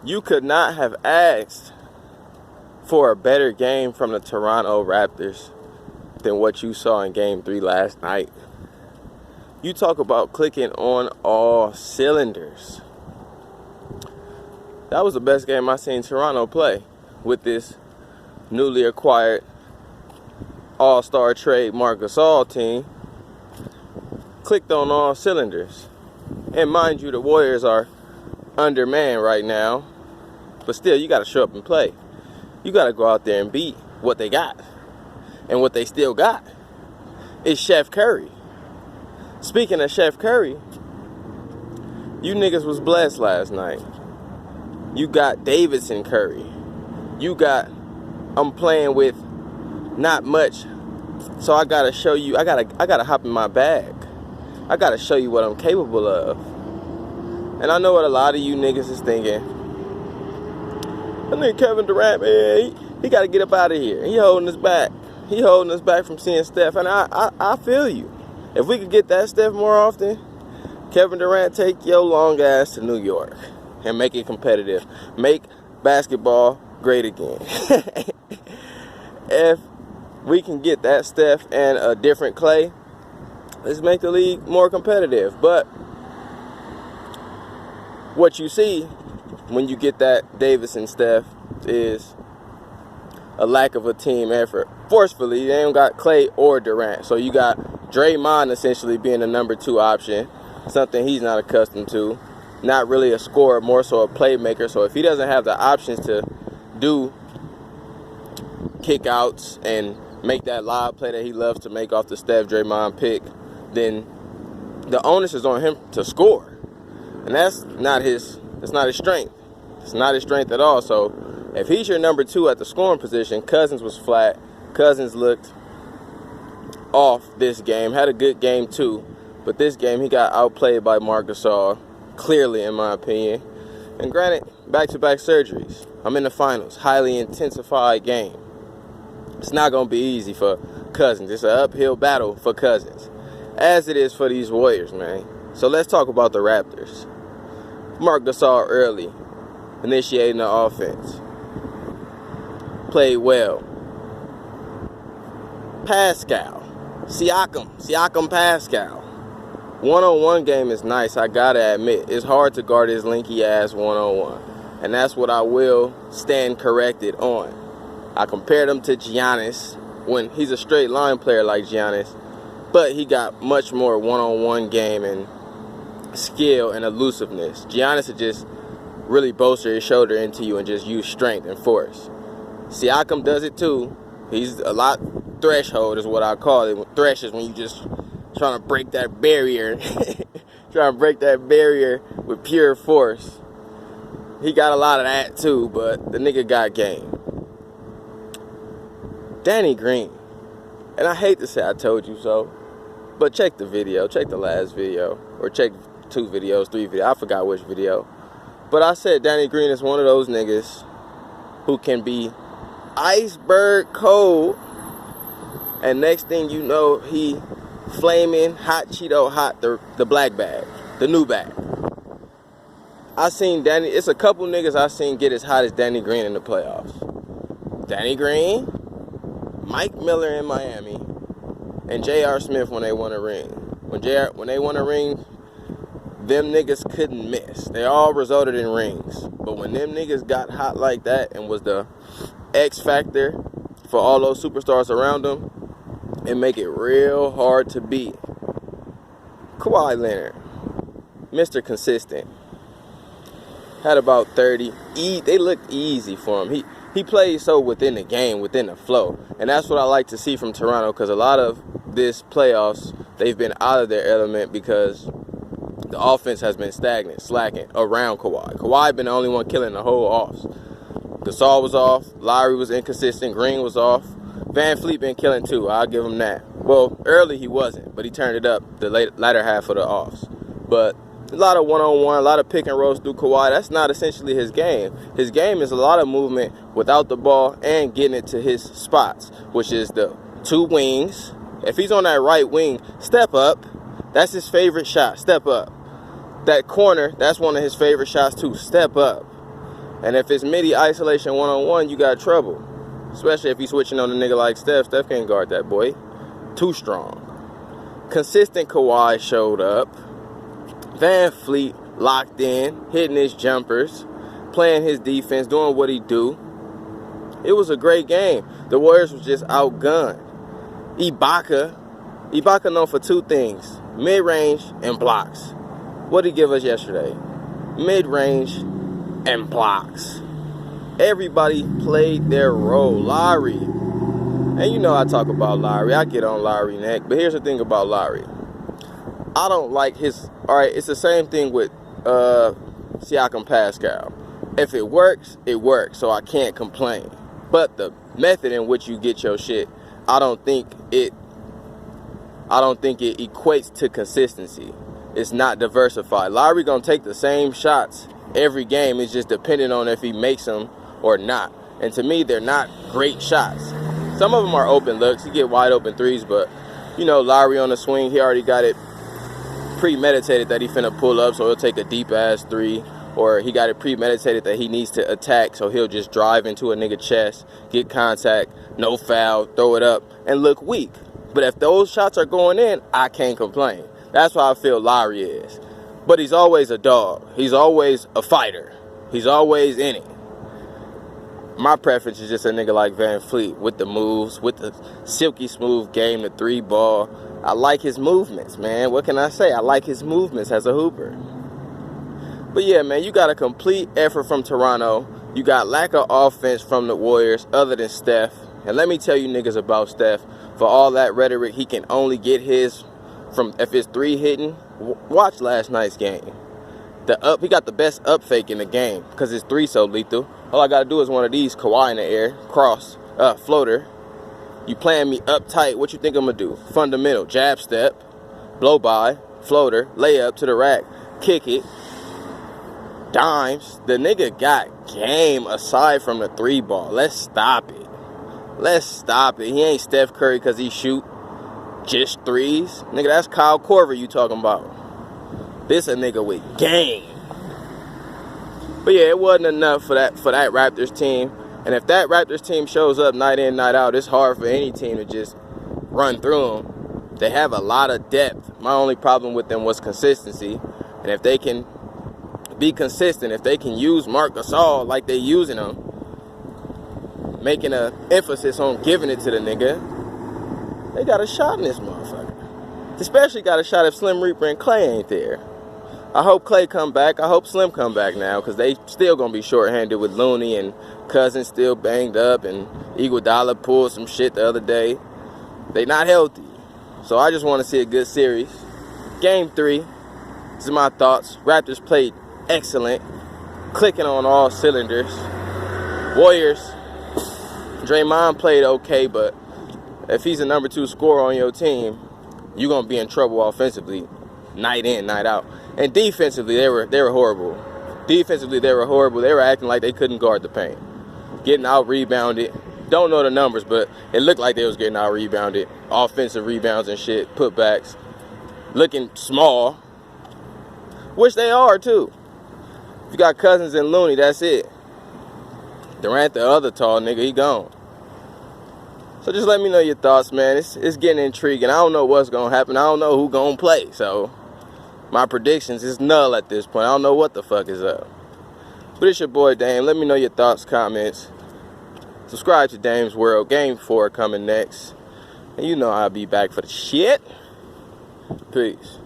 You could not have asked for a better game from the Toronto Raptors than what you saw in Game 3 last night. You talk about clicking on all cylinders. That was the best game I seen Toronto play with this newly acquired all-star trade Marc Gasol team. Clicked on all cylinders. And mind you, the Warriors are undermanned right now. But still, you got to show up and play. You got to go out there and beat what they got. And what they still got is Chef Curry. Speaking of Chef Curry, you niggas was blessed last night. You got Davidson Curry. You got, I'm playing with not much. So I got to show you, I got to hop in my bag. I got to show you what I'm capable of. And I know what a lot of you niggas is thinking. I think Kevin Durant, man, he got to get up out of here. He holding us back. He holding us back from seeing Steph. And I feel you. If we could get that Steph more often, Kevin Durant, take your long ass to New York and make it competitive. Make basketball great again. If we can get that Steph and a different Clay, let's make the league more competitive. But what you see when you get that Davis and Steph is a lack of a team effort. Forcefully, they don't got Clay or Durant. So you got Draymond essentially being the number 2 option, something he's not accustomed to. Not really a scorer, more so a playmaker. So if he doesn't have the options to do kickouts and make that live play that he loves to make off the Steph Draymond pick, then the onus is on him to score. And that's not his strength. It's not his strength at all. So if he's your number 2 at the scoring position, Cousins was flat. Cousins looked off this game. Had a good game too. But this game he got outplayed by Marc Gasol. Clearly, in my opinion. And granted, back-to-back surgeries. I'm in the finals. Highly intensified game. It's not going to be easy for Cousins. It's an uphill battle for Cousins. As it is for these Warriors, man. So let's talk about the Raptors. Marc Gasol early. Initiating the offense. Played well. Siakam Pascal. One-on-one game is nice, I gotta admit. It's hard to guard his linky ass one-on-one. And that's what I will stand corrected on. I compared him to Giannis when he's a straight line player like Giannis. But he got much more one-on-one game and skill and elusiveness. Giannis would just really bolster his shoulder into you and just use strength and force. Siakam does it too. He's a lot threshold is what I call it. Thresh is when you just trying to break that barrier. Trying to break that barrier with pure force. He got a lot of that too, but the nigga got game. Danny Green. And I hate to say I told you so, but check the video. Check the last video. Or check 2 videos, 3 videos. I forgot which video. But I said Danny Green is one of those niggas who can be iceberg cold, and next thing you know, he flaming hot Cheeto hot, the black bag, the new bag. I seen Danny, it's a couple niggas I seen get as hot as Danny Green in the playoffs. Danny Green, Mike Miller in Miami, and J.R. Smith when they won a ring. When they won a ring, them niggas couldn't miss. They all resulted in rings. But when them niggas got hot like that and was the X factor for all those superstars around them, it make it real hard to beat. Kawhi Leonard, Mr. Consistent, had about 30. They looked easy for him. He plays so within the game, within the flow. And that's what I like to see from Toronto, because a lot of this playoffs, they've been out of their element because the offense has been stagnant, slacking around Kawhi. Kawhi been the only one killing the whole offs. Gasol was off. Lowry was inconsistent. Green was off. Van Fleet been killing too. I'll give him that. Well, early he wasn't, but he turned it up the latter half of the offs. But a lot of one-on-one, a lot of pick and rolls through Kawhi. That's not essentially his game. His game is a lot of movement without the ball and getting it to his spots, which is the 2 wings. If he's on that right wing, step up. That's his favorite shot. Step up. That corner, that's one of his favorite shots too. Step up. And if it's midi isolation one-on-one, you got trouble. Especially if he's switching on a nigga like Steph. Steph can't guard that boy. Too strong. Consistent Kawhi showed up. Van Fleet locked in, hitting his jumpers, playing his defense, doing what he do. It was a great game. The Warriors was just outgunned. Ibaka known for two things, mid-range and blocks. What did he give us yesterday? Mid-range and blocks. Everybody played their role. Lowry. And you know I talk about Lowry. I get on Lowry neck. But here's the thing about Lowry. I don't like his... Alright, it's the same thing with Siakam Pascal. If it works, it works. So I can't complain. But the method in which you get your shit, I don't think it equates to consistency. It's not diversified. Lowry gonna take the same shots every game. It's just depending on if he makes them or not. And to me, they're not great shots. Some of them are open looks. You get wide open threes, but you know, Lowry on the swing, he already got it premeditated that he finna pull up, so he'll take a deep ass three. Or he got it premeditated that he needs to attack, so he'll just drive into a nigga chest, get contact, no foul, throw it up, and look weak. But if those shots are going in, I can't complain. That's why I feel Lowry is. But he's always a dog. He's always a fighter. He's always in it. My preference is just a nigga like Van Fleet with the moves, with the silky smooth game, the three ball. I like his movements, man. What can I say? I like his movements as a hooper. But yeah, man, you got a complete effort from Toronto. You got lack of offense from the Warriors other than Steph. And let me tell you niggas about Steph. For all that rhetoric, he can only get his from if it's three hitting. Watch last night's game. He got the best up fake in the game because his three so lethal. All I got to do is one of these, Kawhi in the air, cross, floater. You playing me up tight, what you think I'm going to do? Fundamental, jab step, blow by, floater, layup to the rack, kick it. Dimes. The nigga got game aside from the three ball. Let's stop it. Let's stop it. He ain't Steph Curry because he shoot just threes. Nigga, that's Kyle Korver you talking about. This a nigga with game. But yeah, it wasn't enough for that Raptors team. And if that Raptors team shows up night in, night out, it's hard for any team to just run through them. They have a lot of depth. My only problem with them was consistency. And if they can be consistent, if they can use Marc Gasol like they using him, making an emphasis on giving it to the nigga, they got a shot in this motherfucker. Especially got a shot if Slim Reaper and Clay ain't there. I hope Clay come back. I hope Slim come back now because they still going to be shorthanded with Looney and Cousins still banged up and Iguodala pulled some shit the other day. They not healthy. So I just want to see a good series. Game 3. This is my thoughts. Raptors played excellent. Clicking on all cylinders. Warriors. Draymond played okay, but if he's a number 2 scorer on your team, you're going to be in trouble offensively. Night in, night out. And defensively, they were horrible. Defensively, they were horrible. They were acting like they couldn't guard the paint. Getting out-rebounded. Don't know the numbers, but it looked like they was getting out-rebounded. Offensive rebounds and shit, putbacks. Looking small. Which they are, too. If you got Cousins and Looney, that's it. Durant, the other tall nigga, he gone. So just let me know your thoughts, man. It's getting intriguing. I don't know what's going to happen. I don't know who going to play, so... my predictions is null at this point. I don't know what the fuck is up. But it's your boy Dame. Let me know your thoughts, comments. Subscribe to Dame's World. Game 4 coming next. And you know I'll be back for the shit. Peace.